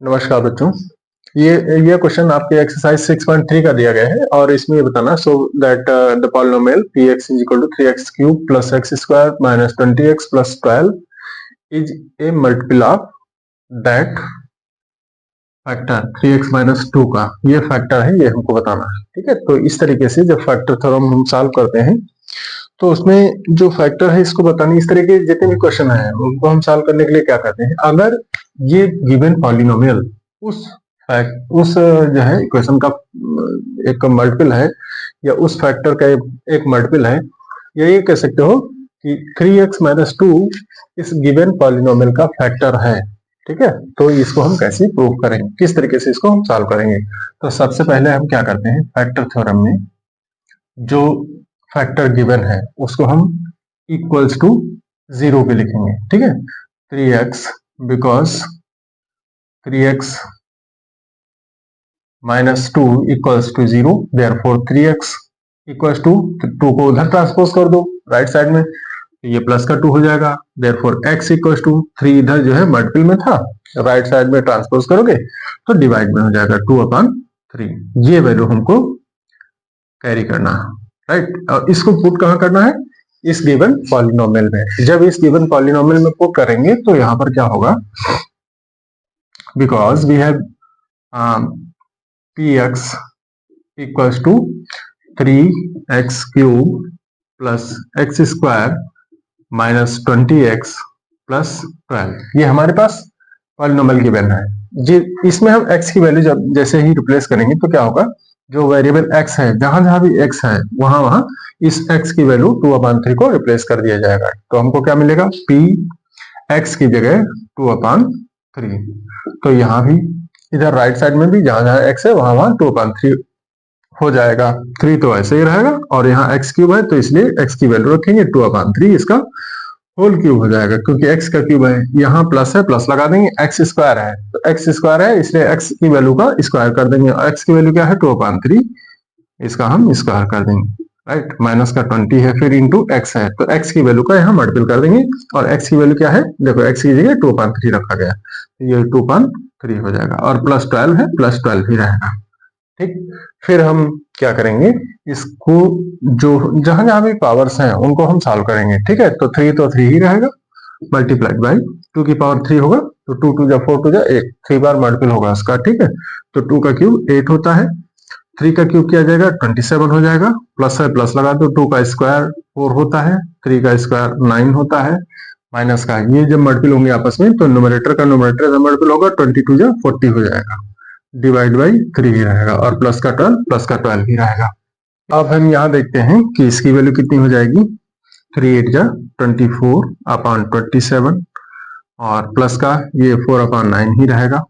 नमस्कार बच्चों। ये क्वेश्चन आपके एक्सरसाइज 6.3 का दिया गया है और इसमें ये बताना so that the polynomial px is equal to 3x cube plus x square minus 20x plus 12 is a multiple of that factor 3x minus 2 का। ये फैक्टर है, ये हमको बताना है। ठीक है, तो इस तरीके से जब फैक्टर थ्योरम हम सॉल्व करते हैं तो उसमें जो फैक्टर है इसको बताने, इस तरह के जितने भी क्वेश्चन है उनको हम सॉल्व करने के लिए क्या करते हैं, अगर ये गिवन पॉलिनोमियल उस जो है इक्वेशन का एक मल्टीपल है या उस फैक्टर का एक मल्टीपल है, या ये कह सकते हो कि 3x माइनस 2 इस गिवन पॉलिनोमियल का फैक्टर है। ठीक है, तो इसको हम कैसे प्रूव करेंगे, किस तरीके से इसको हम सॉल्व करेंगे। तो सबसे पहले हम क्या करते हैं, फैक्टर थ्योरम में जो फैक्टर गिवन है उसको हम इक्वल्स टू 0 पे लिखेंगे। ठीक है, 3x because 3x minus 2 equals to 0, therefore 3x equals to 2 को उधर ट्रांसपोज कर दो राइट साइड में, तो ये प्लस का 2 हो जाएगा। देयरफॉर x इक्वल्स टू 3 इधर जो है मल्टीपल में था, राइट साइड में ट्रांसपोज करोगे तो डिवाइड में हो जाएगा 2/3। ये वैल्यू हमको कैरी करना है, राइट। और इसको पुट कहाँ करना है, इस गिवन पॉलिनोमियल में। जब इस गिवन पॉलिनोमियल में पुट करेंगे तो यहां पर क्या होगा, because we have px equals to 3x cube plus x square minus 20x plus 12, ये हमारे पास पॉलिनोमियल गिवन है जी। इसमें हम x की वैल्यू जब जैसे ही रिप्लेस करेंगे तो क्या होगा, जो वेरिएबल x है जहां जहां भी x है वहां वहां इस x की वैल्यू 2/3 को रिप्लेस कर दिया जाएगा। तो हमको क्या मिलेगा, p x की जगह 2/3। तो यहाँ भी इधर राइट साइड में भी जहां जहां x है वहां वहां 2/3 हो जाएगा। 3 तो ऐसे ही रहेगा और यहाँ x क्यूब है तो इसलिए x की वैल्यू रखेंगे 2/3, इसका होल क्यूब हो जाएगा क्योंकि x का क्यूब है। यहाँ प्लस है, प्लस लगा देंगे। x स्क्वायर है तो x स्क्वायर है इसलिए x की वैल्यू का स्क्वायर कर देंगे। x की वैल्यू क्या है 2/3, इसका हम स्क्वायर कर देंगे, राइट। माइनस का 20 है फिर इंटू x है तो x की वैल्यू का यहाँ मल्टीपल कर देंगे और x की वैल्यू क्या है, देखो x की जगह 2/3 रखा गया, ये 2/3 हो जाएगा और प्लस 12 है, प्लस 12 ही रहेगा। ठीक, फिर हम क्या करेंगे, इसको जो जहां जहां भी पावर्स हैं उनको हम सॉल्व करेंगे। ठीक है, तो 3 तो 3 ही रहेगा, मल्टीप्लाइड बाई 2 की पावर 3 होगा तो 2 2 जा 4 2 जा 8, 3 बार मल्टीपल होगा इसका। ठीक है, तो 2 का क्यूब 8 होता है, 3 का क्यूब किया जाएगा 27 हो जाएगा, प्लस है प्लस लगा दो, 2 का स्क्वायर 4 होता है, 3 का स्क्वायर 9 होता है, माइनस का ये जब मल्टीपल होंगे आपस में तो न्यूमरेटर का न्यूमरेटर जब मल्टीपल होगा 22 जा 40 हो जाएगा, डिवाइड बाई 3 ही रहेगा और प्लस का 12 प्लस का 12 ही रहेगा। अब हम यहाँ देखते हैं कि इसकी वैल्यू कितनी हो जाएगी, 3 8 जा 24/27 और प्लस का ये 4/9 ही रहेगा,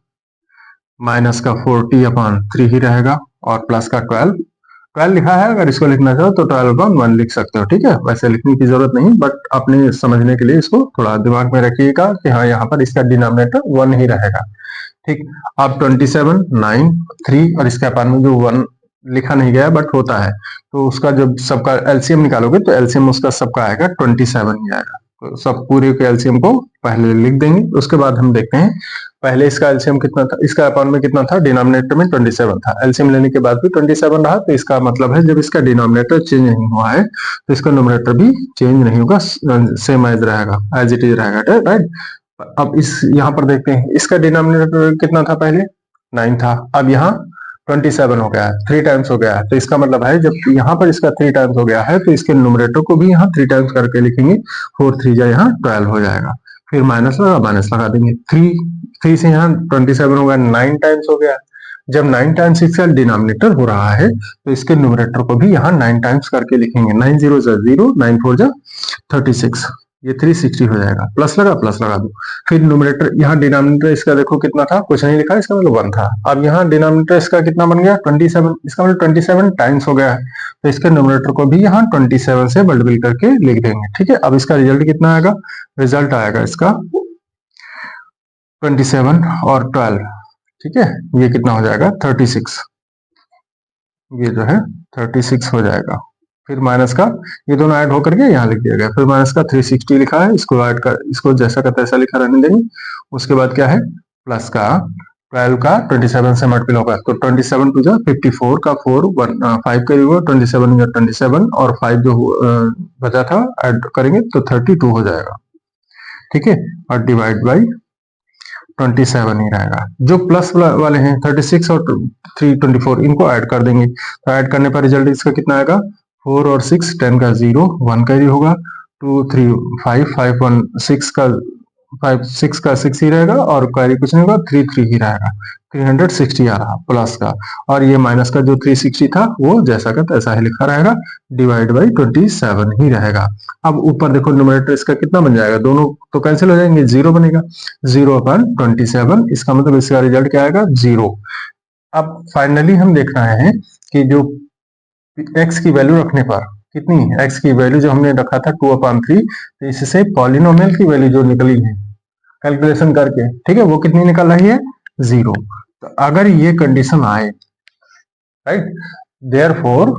माइनस का 40/3 ही रहेगा और प्लस का 12 लिखा है। अगर इसको लिखना चाहो तो 12/1 लिख सकते हो। ठीक है, वैसे लिखने की जरूरत नहीं, बट अपने समझने के लिए इसको थोड़ा दिमाग में रखिएगा कि हाँ यहाँ पर इसका डिनोमिनेटर 1 ही रहेगा। ठीक, अब 27 9 3 और इसके अपान में जो 1 लिखा नहीं गया बट होता है तो उसका जब सबका एलसीएम निकालोगे तो एलसीएम उसका सबका आएगा 27 ही आएगा। तो सब पूरे के एलसीएम को पहले लिख देंगे, उसके बाद हम देखते हैं पहले इसका एलसीएम कितना था, इसका अपान में कितना था, डिनोमिनेटर में 27 था, एलसीएम लेने के बाद भी 27 रहा, तो इसका मतलब है जब इसका डिनोमिनेटर चेंज नहीं हुआ है तो इसका न्यूमरेटर भी चेंज नहीं होगा, सेम एज रहेगा, एज इट इज रहेगा, राइट। अब इस यहाँ पर देखते हैं इसका डिनोमिनेटर कितना था, पहले 9 था, अब यहाँ 27 हो गया है, 3 टाइम्स हो गया है, तो इसका मतलब है जब यहाँ पर इसका 3 टाइम्स हो गया है तो इसके न्यूमरेटर को भी यहाँ 3 टाइम्स करके लिखेंगे, 4 3 जा यहाँ 12 हो जाएगा, फिर माइनस लगा देंगे, 3 से यहाँ 27 हो गया, 9 टाइम्स हो गया। जब 9 टाइम्स इसका डिनोमिनेटर हो रहा है तो इसके न्यूमरेटर को भी यहाँ 9 टाइम्स करके लिखेंगे, 9 0 जा 0, 9 4 जा 36, ये 360 हो जाएगा, प्लस लगा दो। फिर न्यूमरेटर यहाँ डिनोमिनेटर इसका देखो कितना था, कुछ नहीं लिखा, इसका मतलब 1 था। अब यहाँ डिनोमिनेटर इसका कितना बन गया 27, इसका मतलब 27 टाइम्स हो गया है तो इसके न्यूमरेटर को भी यहाँ 27 से मल्टीपल करके लिख देंगे। ठीक है, अब इसका रिजल्ट कितना आएगा, रिजल्ट आएगा इसका 27 और 12, ठीक है, ये कितना हो जाएगा 36, ये जो है 36 हो जाएगा। फिर माइनस का ये दोनों ऐड होकर के यहाँ लिख दिया गया, फिर माइनस का 360 लिखा है, इसको ऐड कर, इसको जैसा का तैसा लिखा रहने देंगे। उसके बाद क्या है, प्लस का 12 का 27 से मल्टीपल होगा तो 27 टू जा 54 का 4 5 करेंगे 27 या 27 और 5 जो बचा था ऐड करेंगे तो 32 हो जाएगा, ठीक है, और डिवाइड बाई 27 ही रहेगा। जो प्लस वाले हैं 36 और 324 इनको ऐड कर देंगे तो ऐड करने पर रिजल्ट इसका कितना आएगा 4 और 6 10 का 0 1 कैरी होगा 2 3 5 5 1 6 का 5 6 का 6 ही रहेगा और कैरी कुछ नहीं होगा 3 3 ही रहेगा 360 आ रहा प्लस का, और ये माइनस का जो 360 था वो जैसा का तैसा ही लिखा रहेगा डिवाइड बाई 27 ही रहेगा। अब ऊपर देखो न्यूमरेटर इसका कितना बन जाएगा, दोनों तो कैंसिल हो जाएंगे, 0 बनेगा 0/27, इसका मतलब इसका रिजल्ट क्या आएगा 0। अब फाइनली हम देख रहे हैं कि जो x की वैल्यू रखने पर कितनी x की वैल्यू जो हमने रखा था 2/3, तो इससे पॉलिनोमियल की वैल्यू जो निकली है कैलकुलेशन करके, ठीक है, वो कितनी निकल रही है 0। तो अगर ये कंडीशन आए, राइट, देयरफॉर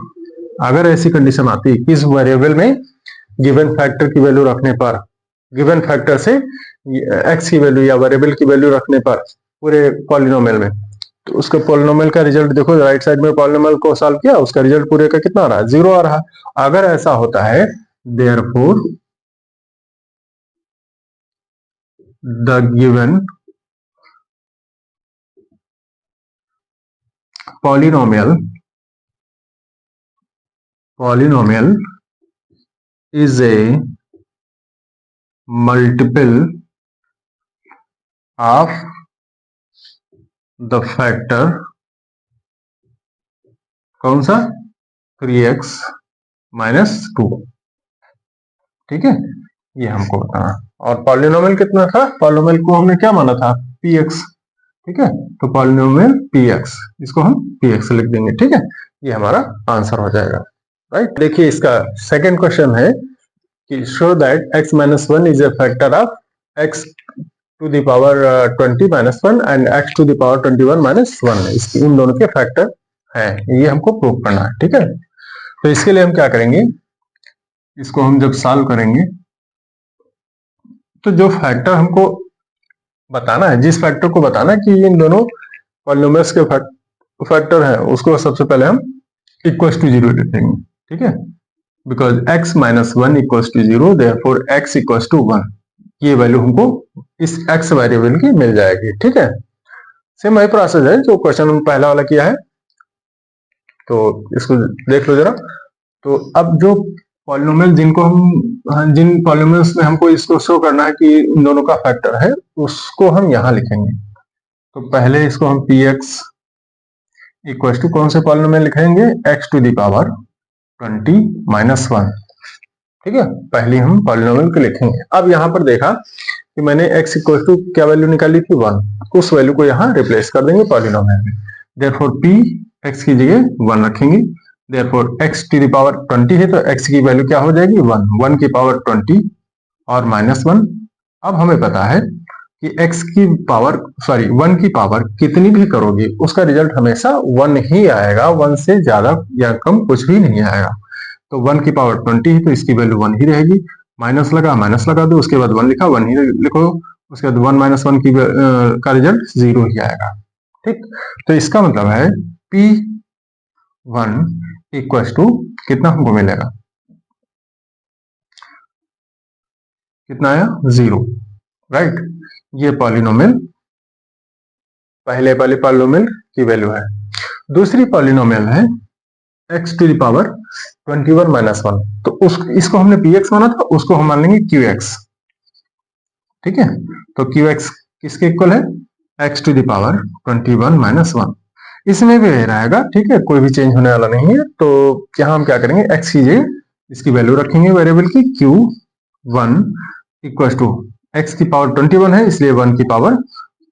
अगर ऐसी कंडीशन आती किस वेरिएबल में गिवन फैक्टर की वैल्यू रखने पर, गिवन फैक्टर से x की वैल्यू या वेरिएबल की वैल्यू रखने पर पूरे पॉलिनोमियल में, तो उसका पॉलिनोमियल का रिजल्ट देखो राइट साइड में पॉलिनोमियल को सॉल्व किया उसका रिजल्ट पूरे का कितना आ रहा है 0 आ रहा। अगर ऐसा होता है therefore the given polynomial is a multiple of the factor कौन सा 3x - 2, ठीक है, ये हमको बताना। और पॉलिनोमियल कितना था, पॉलिनोमियल को हमने क्या माना था px, ठीक है, तो पॉलिनोमियल px, इसको हम px लिख देंगे, ठीक है, ये हमारा आंसर हो जाएगा, राइट। देखिए इसका सेकंड क्वेश्चन है कि show that x - 1 is a factor of x to the power 20 - 1 and x to the power 21 - 1, इसकी इन दोनों के फैक्टर है, ये हमको प्रूव करना है, ठीक है। तो इसके लिए हम क्या करेंगे, इसको हम जब सॉल्व करेंगे तो जो फैक्टर हमको बताना है, जिस फैक्टर को बताना है कि इन दोनों पॉलिनोमियल्स के फैक्टर है, उसको सबसे पहले हम इक्वल टू 0 लिखेंगे, ठीक है, because x - 1 equal to 0 therefore x equal to 1, ये वैल्यू हमको इस x वेरिएबल की मिल जाएगी, ठीक है। सेम वही प्रोसेस है जो क्वेश्चन हम पहला वाला किया है, तो इसको देख लो जरा। तो अब जो पॉलिनोमियल जिनको हम, जिन पॉलिनोमियल्स में हमको इसको शो करना है कि इन दोनों का फैक्टर है, उसको हम यहां लिखेंगे। तो पहले इसको हम px इक्वल टू कौन से पॉलिनोमियल लिखेंगे x टू द पावर 20 - 1, ठीक है, पहले हम पॉलिनोमियल को लिखेंगे। अब यहां पर देखा कि मैंने x इक्वल टू क्या वैल्यू निकाली थी 1, उस वैल्यू को यहां रिप्लेस कर देंगे पॉलिनोमियल में, देयरफॉर p x की जगह 1 रखेंगे, therefore x to the power 20 है तो x की वैल्यू क्या हो जाएगी 1 की पावर 20 और -1। अब हमें पता है कि x की पावर 1 की पावर कितनी भी करोगे उसका रिजल्ट हमेशा 1 ही आएगा, 1 से ज्यादा या कम कुछ भी नहीं आएगा। तो 1 की पावर 20 है तो इसकी वैल्यू 1 ही रहेगी, माइनस लगा दो, उसके बाद 1 लिखा 1 ही लिखो, उसके बाद 1 - 1 की का रिजल्ट 0 ही आएगा, ठीक। तो इसका मतलब है P1 इक्वल टू कितना हमको मिलेगा, कितना आया 0, राइट। ये पॉलिनोमियल पहले वाले पॉलिनोमियल की वैल्यू है। दूसरी पॉलिनोमियल है x टू द पावर 21 - 1, तो इसको हमने px माना था, उसको हम मान लेंगे qx, ठीक है। तो qx किसके इक्वल है x टू द पावर 21 - 1, इसमें भी रहेगा, ठीक है, कोई भी चेंज होने वाला नहीं है। तो यहाँ हम क्या करेंगे x की जगह इसकी वैल्यू रखेंगे वेरिएबल की q1 इक्वल टू x की पावर 21 है इसलिए 1 की पावर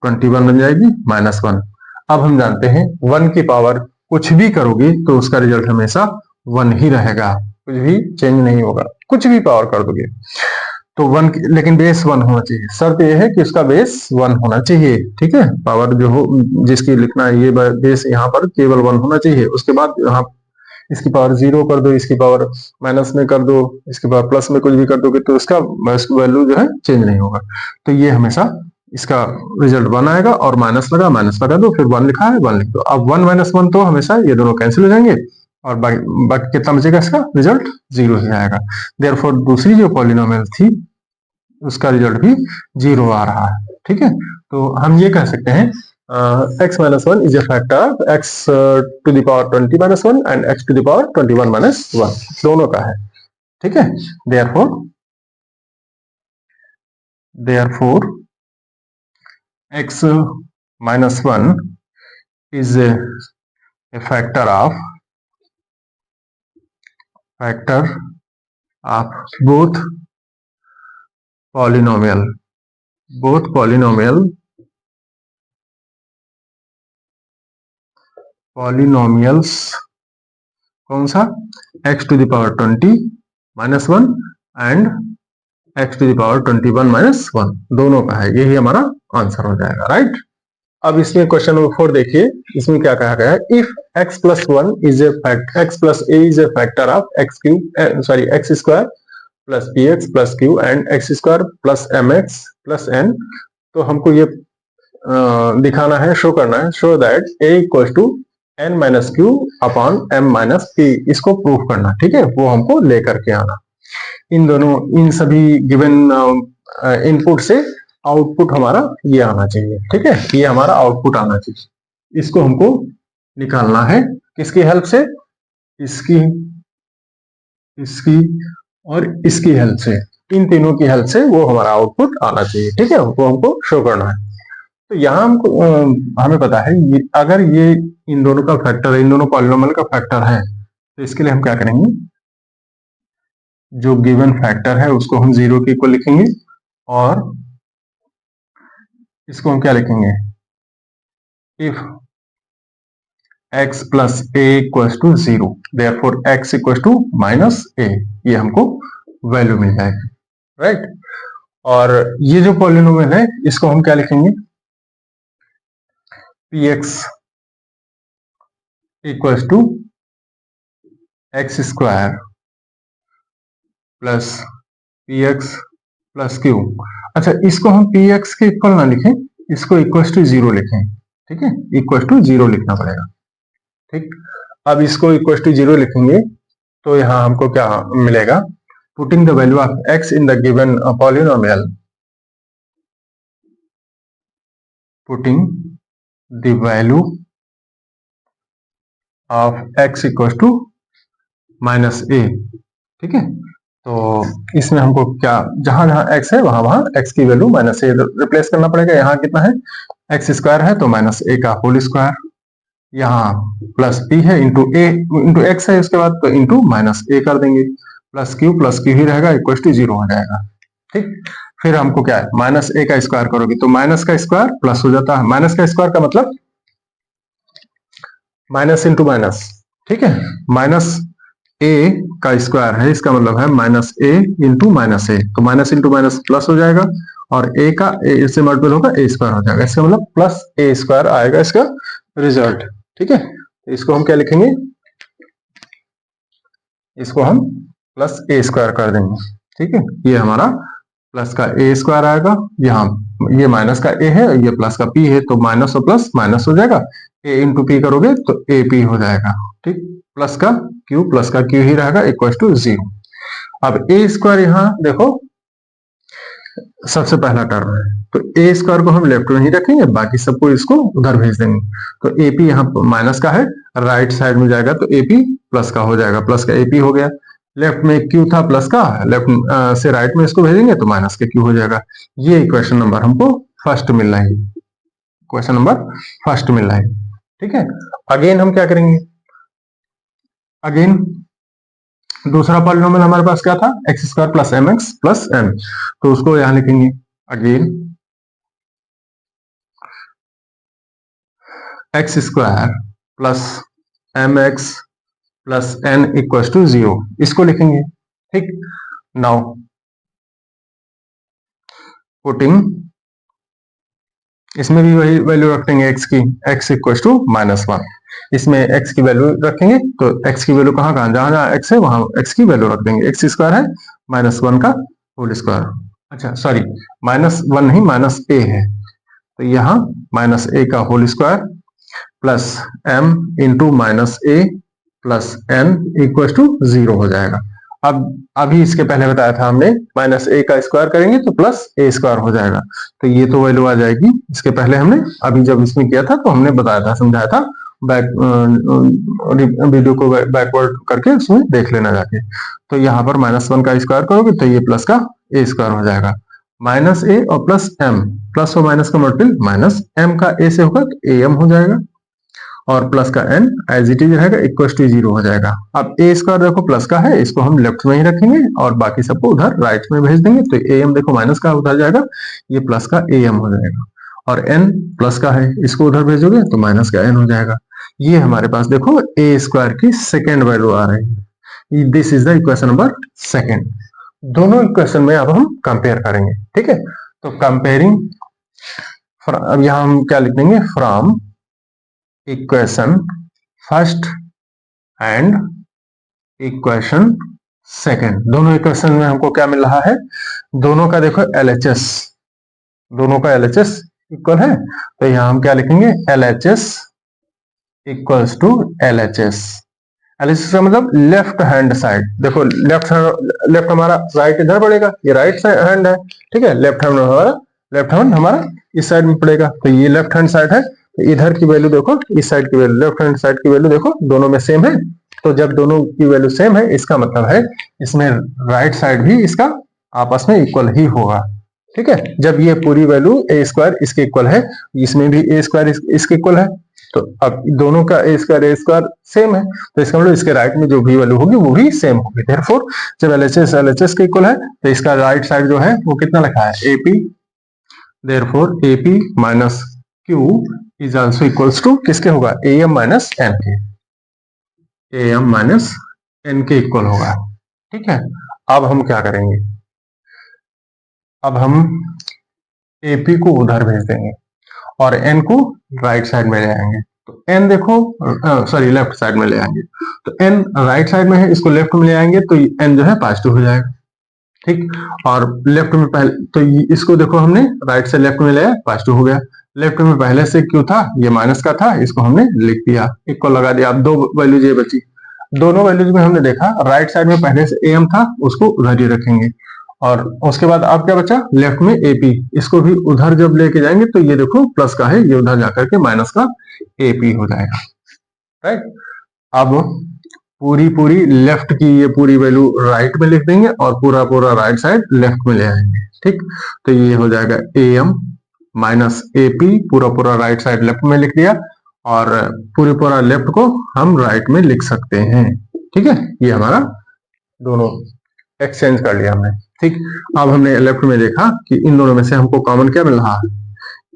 21 बन जाएगी -1। अब हम जानते हैं 1 की पावर कुछ भी करोगे तो उसका रिजल्ट हमेशा 1 ही रहेगा, कुछ भी चेंज नहीं होगा, कुछ भी पावर कर दोगे तो 1, लेकिन बेस 1 होना चाहिए, शर्त यह है कि उसका बेस 1 होना चाहिए, ठीक है, पावर जो हो जिसकी लिखना है ये बेस यहाँ पर केवल 1 होना चाहिए। उसके बाद यहाँ इसकी पावर 0 कर दो, इसकी पावर माइनस में कर दो, इसकी पावर प्लस में कुछ भी कर दोगे तो इसका वैल्यू जो है चेंज नहीं होगा, तो ये हमेशा इसका रिजल्ट 1 आएगा और माइनस लगा दो, फिर 1 लिखा है 1 लिख दो। अब 1 माइनस 1 तो हमेशा ये दोनों कैंसिल हो जाएंगे और बाकी कितना बचेगा, इसका रिजल्ट 0 ही आएगा। देयरफॉर दूसरी जो पॉलिनोमियल थी उसका रिजल्ट भी 0 आ रहा है। ठीक है, तो हम ये कह सकते हैं x minus 1 is a factor of x to the power 20 minus 1 and x to the power 21 minus 1 दोनों का है। ठीक है, therefore x minus 1 is a factor of both polynomials कौन सा, x to the power 20 minus 1 and x to the power 21 minus 1 दोनों का है। यही हमारा आंसर हो जाएगा, राइट। अब इसमें क्वेश्चन नंबर 4 देखिए, इसमें क्या कहा गया है, if x plus 1 is a factor of x square plus px plus q and x square plus mx plus n, तो हमको ये दिखाना है, शो करना है, show that a equal to n minus q upon m minus p, इसको proof करना। ठीक है, वो हमको लेकर के आना। इन सभी गिवन इनपुट से आउटपुट हमारा ये आना चाहिए। ठीक है, ये हमारा आउटपुट आना चाहिए, इसको हमको निकालना है। किसकी हेल्प से, इसकी और इसकी हेल्प से, इन तीनों की हेल्प से वो हमारा आउटपुट आना चाहिए। ठीक है, वो हमको शो करना है। तो यहाँ हमको हमें पता है अगर ये इन दोनों का फैक्टर है, इन दोनों पॉलिनोमियल का फैक्टर है, तो इसके लिए हम क्या करेंगे, जो गिवन फैक्टर है उसको हम 0 के इक्वल लिखेंगे और इसको हम क्या लिखेंगे, if x plus a equal to 0 therefore x equal to minus a, ये हमको वैल्यू मिल जाएगी, राइट। और ये जो पॉलिनोमियल है इसको हम क्या लिखेंगे, px equal to x square plus px plus q। अच्छा, इसको हम px के इक्वल ना लिखें, इसको इक्वल टू 0 लिखें। ठीक है, इक्वल टू 0 लिखना पड़ेगा। ठीक, अब इसको इक्वल टू 0 लिखेंगे तो यहां हमको क्या मिलेगा, putting the value of x in the given polynomial, putting the value of x equal to minus a। ठीक है, तो इसमें हमको क्या, जहां जहां x है वहां वहां x की वैल्यू माइनस a रिप्लेस करना पड़ेगा। यहाँ कितना है, x स्क्वायर है तो माइनस a का होल स्क्वायर, यहाँ प्लस p है इंटू a इंटू x है, उसके बाद तो इंटू माइनस a कर देंगे, प्लस q ही रहेगा, इक्वल टू 0 हो जाएगा। ठीक, फिर हमको क्या है, माइनस a का स्क्वायर करोगे तो माइनस का स्क्वायर प्लस हो जाता है, माइनस का स्क्वायर का मतलब माइनस इंटू माइनस। ठीक है, माइनस a का स्क्वायर है, इसका मतलब है minus a into minus a, तो माइनस इंटू माइनस प्लस हो जाएगा और a का a से मल्टीपल होगा a स्क्वायर हो जाएगा, इसका मतलब प्लस a स्क्वायर आएगा इसका रिजल्ट। ठीक है, तो इसको हम क्या लिखेंगे, इसको हम प्लस a स्क्वायर कर देंगे। ठीक है, ये हमारा प्लस का a स्क्वायर आएगा, यहाँ ये माइनस का a है, ये प्लस का p है, तो माइनस और प्लस माइनस हो जाएगा, a इंटू पी करोगे तो AP हो जाएगा। ठीक, प्लस का q ही रहेगा, इक्वल टू 0। अब a स्क्वायर यहाँ देखो सबसे पहला टर्म है, तो a स्क्वायर को हम लेफ्ट में ही रखेंगे, बाकी सबको इसको उधर भेज देंगे। तो AP यहाँ माइनस का है, राइट साइड में जाएगा तो AP प्लस का हो जाएगा, प्लस का AP हो गया। लेफ्ट में q था प्लस का, लेफ्ट से राइट में इसको भेजेंगे तो माइनस का q हो जाएगा। ये क्वेश्चन नंबर हमको फर्स्ट मिल रहा है, क्वेश्चन नंबर फर्स्ट मिल रहा है। ठीक है, अगेन हम क्या करेंगे, अगेन दूसरा पॉलिनोमियल हमारे पास क्या था, x square plus m x plus m, तो उसको यहां लिखेंगे again x square plus m x plus n equal to 0, इसको लिखेंगे। ठीक, नाउ पुटिंग, इसमें भी वही वैल्यू रख देंगे x की, x इक्वल टू माइनस 1, इसमें x की वैल्यू रखेंगे तो x की वैल्यू कहाँ कहाँ, जहां जहां x है वहां x की वैल्यू रख देंगे। x स्क्वायर है माइनस 1 का होल स्क्वायर, अच्छा सॉरी माइनस 1 नहीं माइनस a है, तो यहाँ माइनस ए का whole square plus m into minus a plus n equal to 0 हो जाएगा। अब अभी इसके पहले बताया था हमने माइनस ए का स्क्वायर करेंगे तो प्लस ए स्क्वायर हो जाएगा, तो ये तो वैल्यू आ जाएगी। इसके पहले हमने अभी जब इसमें किया था तो हमने बताया था, समझाया था, वीडियो को बैकवर्ड करके उसमें देख लेना जाके। तो यहाँ पर -1 का स्क्वायर करोगे तो ये प्लस का ए स्क्वायर हो जाएगा। माइनस ए और प्लस एम, प्लस और माइनस का मल्टीपल माइनस एम का ए से होगा तो ए एम हो जाएगा, और प्लस का एन एज इट इज रहेगा इक्वल टू 0 हो जाएगा। अब ए स्क्वायर देखो प्लस का है, इसको हम लेफ्ट में ही रखेंगे और बाकी सबको उधर राइट में भेज देंगे। तो ए एम देखो माइनस का उधर जाएगा, ये प्लस का ए एम हो जाएगा, और एन प्लस का है, इसको उधर भेजोगे तो माइनस का एन हो जाएगा। ये हमारे पास देखो ए स्क्वायर की सेकेंड वैल्यू आ रही है। This is the equation number second. दोनों इक्वेशन में अब हम कंपेयर करेंगे, ठीक है। तो कंपेयरिंग, अब यहां हम क्या लिख देंगे, from equation first and equation second. दोनों इक्वेशन में हमको क्या मिल रहा है, दोनों का देखो LHS, दोनों का LHS इक्वल है, तो यहां हम क्या लिखेंगे, LHS equals to LHS। LHS का मतलब लेफ्ट हैंड साइड। देखो लेफ्ट हमारा राइट इधर पड़ेगा, ये राइट हैंड है, ठीक है। लेफ्ट हैंड हमारा इस साइड में पड़ेगा, तो ये लेफ्ट हैंड साइड है। तो इधर की वैल्यू देखो, इस साइड की वैल्यू, लेफ्ट हैंड साइड की वैल्यू देखो, दोनों में सेम है। तो जब दोनों की वैल्यू सेम है, इसका मतलब है इसमें राइट साइड भी इसका आपस में इक्वल ही होगा, ठीक है। जब ये पूरी वैल्यू ए स्क्वायर इसके इक्वल है, इसमें भी ए स्क्वायर इसके इक्वल है, तो अब दोनों का ए स्क्वायर सेम है, तो इसका मतलब इसके राइट में जो भी वैल्यू होगी वो भी सेम होगी। देयरफॉर जब LHS के इक्वल है तो इसका राइट साइड जो है वो कितना लिखा है, AP। Therefore AP minus Q is also equals to किसके होगा, AM माइनस N के, AM माइनस N के इक्वल होगा, ठीक है। अब हम क्या करेंगे, अब हम AP को उधर भेज देंगे और N को राइट साइड में ले आएंगे। तो N देखो, सॉरी लेफ्ट साइड में ले आएंगे, तो N राइट साइड में है, इसको लेफ्ट में ले आएंगे तो N जो है पॉजिटिव हो जाएगा, ठीक। और लेफ्ट में पहले तो इसको देखो हमने राइट से लेफ्ट में ले आया, पॉजिटिव हो गया। लेफ्ट में पहले से क्यों था, ये माइनस का था, इसको हमने लिख दिया, इक्वल लगा दिया। अब दो वैल्यूज ये बची, दोनों वैल्यूज में हमने देखा राइट साइड में पहले से AM था, उसको उधर ही रखेंगे, और उसके बाद अब क्या बचा, लेफ्ट में AP, इसको भी उधर जब लेके जाएंगे तो ये देखो प्लस का है, ये उधर जाकर के माइनस का AP हो जाएगा, राइट। अब पूरी लेफ्ट की ये पूरी वैल्यू राइट में लिख देंगे और पूरा राइट साइड लेफ्ट में ले आएंगे, ठीक। तो ये हो जाएगा AM माइनस AP, पूरा राइट साइड लेफ्ट में लिख दिया, और पूरा लेफ्ट को हम राइट में लिख सकते हैं, ठीक है। ये हमारा दोनों एक्सचेंज कर लिया हमने, ठीक। अब हमने लेफ्ट में देखा कि इन दोनों में से हमको कॉमन क्या मिल रहा है,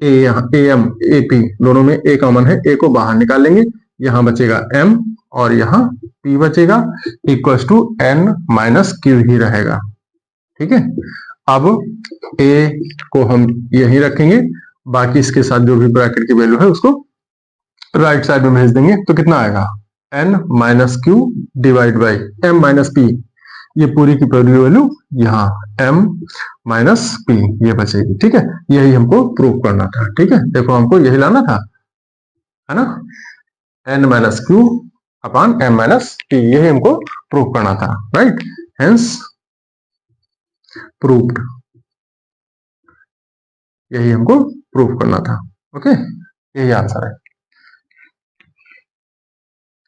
AM AP, दोनों में A कॉमन है, A को बाहर निकाल लेंगे, यहां बचेगा M और यहाँ P बचेगा, equals to N minus Q ही रहेगा, ठीक है। अब A को हम यहीं रखेंगे, बाकी इसके साथ जो भी ब्रैकेट की वैल्यू है उसको राइट साइड में भेज देंगे, तो कितना आएगा, N minus Q divide by M minus P, ये पूरी की पूरी वैल्यू यहाँ M माइनस P ये बचेगी, ठीक है। यही हमको प्रूव करना था, ठीक है। देखो हमको यही लाना था, है ना, N minus Q upon M minus P, यही हमको प्रूव करना था, राइट। हेंस प्रूव्ड, यही हमको प्रूव करना था, ओके। यही आंसर है।